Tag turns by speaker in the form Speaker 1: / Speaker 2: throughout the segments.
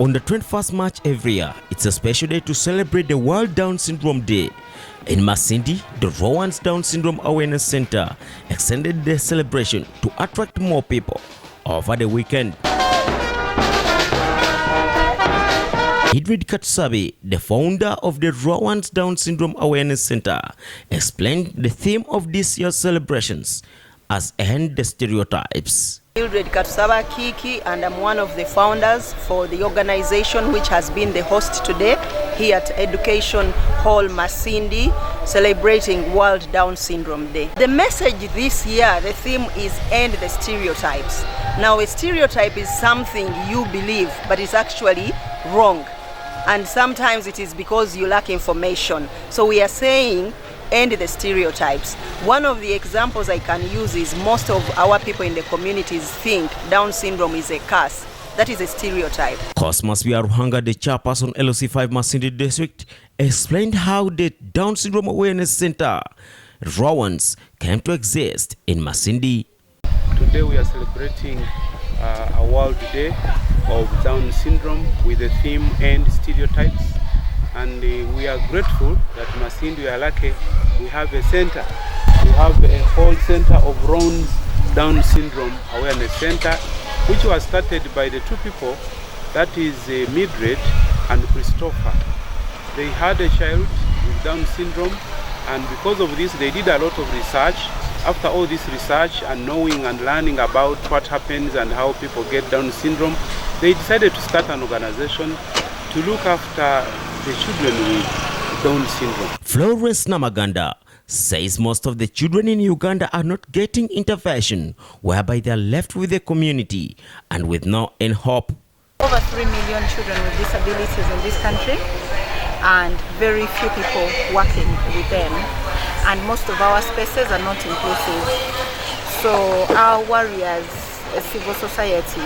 Speaker 1: On the 21st March every year, it's a special day to celebrate the World Down Syndrome Day. In Masindi, the ROWAN'S Down Syndrome Awareness Center extended the celebration to attract more people over the weekend. Idrid Katsabi, the founder of the ROWAN'S Down Syndrome Awareness Center, explained the theme of this year's celebrations as End the Stereotypes.
Speaker 2: Idrid Kikube, and I'm one of the founders for the organization which has been the host today here at Education Hall Masindi, celebrating World Down Syndrome Day. The message this year, the theme is End the Stereotypes. Now, a stereotype is something you believe, but it's actually wrong. And sometimes it is because you lack information. So we are saying end the stereotypes. One of the examples I can use is most of our people in the communities think Down syndrome is a curse. That is a stereotype. Cosmas Biaruhanga, the chairperson LOC5 Masindi District, explained how the Down Syndrome Awareness Center, ROWAN'S, came to exist in Masindi.
Speaker 3: Today we are celebrating a World Day of Down Syndrome with the theme End Stereotypes. And we are grateful that Masindi, we are lucky, we have a center. We have a whole center of ROWAN'S Down Syndrome Awareness Center, which was started by the two people, that is Mildred and Christopher. They had a child with Down syndrome, and because of this they did a lot of research. After all this research and knowing and learning about what happens and how people get Down syndrome, they decided to start an organization to look after the children with Down syndrome.
Speaker 1: Florence Namaganda says most of the children in Uganda are not getting intervention, whereby they are left with the community and with no end hope.
Speaker 4: Over 3 million children with disabilities in this country, and very few people working with them, and most of our spaces are not inclusive. So our warriors as civil society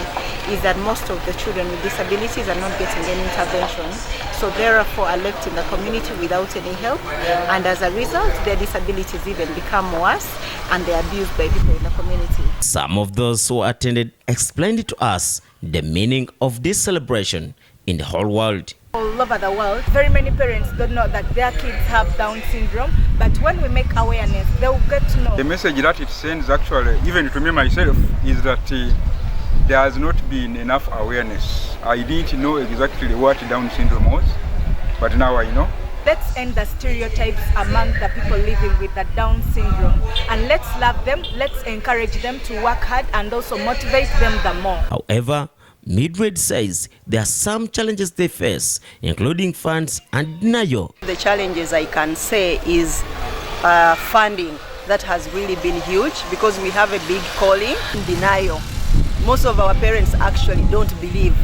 Speaker 4: is that most of the children with disabilities are not getting any intervention, so therefore are left in the community without any help, and as a result their disabilities even become worse and they are abused by people in the community.
Speaker 1: Some of those who attended explained to us the meaning of this celebration in the whole world.
Speaker 5: All over the world, very many parents don't know that their kids have Down syndrome, but when we make awareness, they will get to know.
Speaker 6: The message that it sends, actually, even to me myself, is that there has not been enough awareness. I didn't know exactly what Down syndrome was, but now I know.
Speaker 5: Let's end the stereotypes among the people living with the Down syndrome, and let's love them, let's encourage them to work hard and also motivate them the more.
Speaker 1: However, Mildred says there are some challenges they face, including funds and denial.
Speaker 2: The challenges I can say is funding. That has really been huge because we have a big calling. Denial. Most of our parents actually don't believe.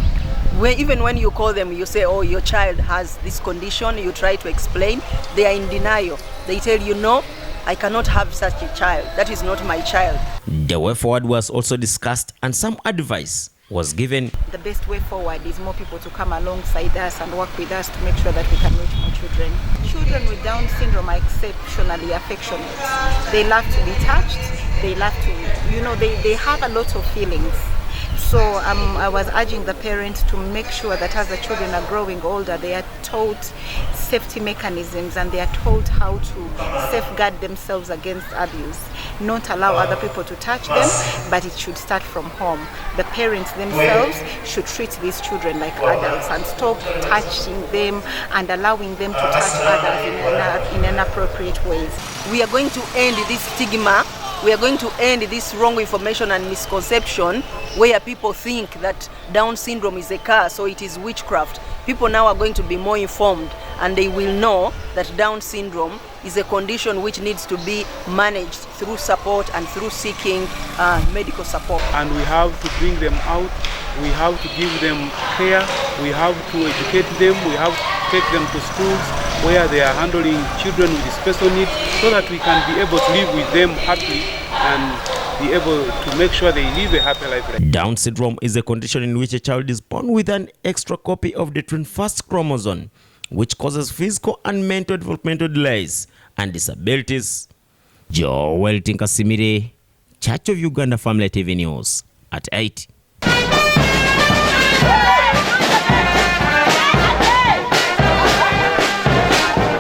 Speaker 2: Even when you call them, you say, oh, your child has this condition, you try to explain, they are in denial. They tell you, no, I cannot have such a child. That is not my child.
Speaker 1: The way forward was also discussed and some advice was given.
Speaker 4: The best way forward is more people to come alongside us and work with us to make sure that we can reach more children. Children with Down syndrome are exceptionally affectionate. They love to be touched. They love to, they have a lot of feelings. So I was urging the parents to make sure that as the children are growing older, they are taught safety mechanisms and they are taught how to safeguard themselves against abuse. Not allow other people to touch them, but it should start from home. The parents themselves should treat these children like adults and stop touching them and allowing them to touch others in inappropriate ways.
Speaker 2: We are going to end this stigma. We are going to end this wrong information and misconception where people think that Down syndrome is a curse or it is witchcraft. People now are going to be more informed and they will know that Down syndrome is a condition which needs to be managed through support and through seeking medical support.
Speaker 3: And we have to bring them out, we have to give them care, we have to educate them, we have to take them to schools where they are handling children with special needs so that we can be able to live with them happily and be able to make sure they live a happy life.
Speaker 1: Down syndrome is a condition in which a child is born with an extra copy of the 21st chromosome, which causes physical and mental developmental delays and disabilities. Joel Tinkasimire, Church of Uganda Family TV News at 8.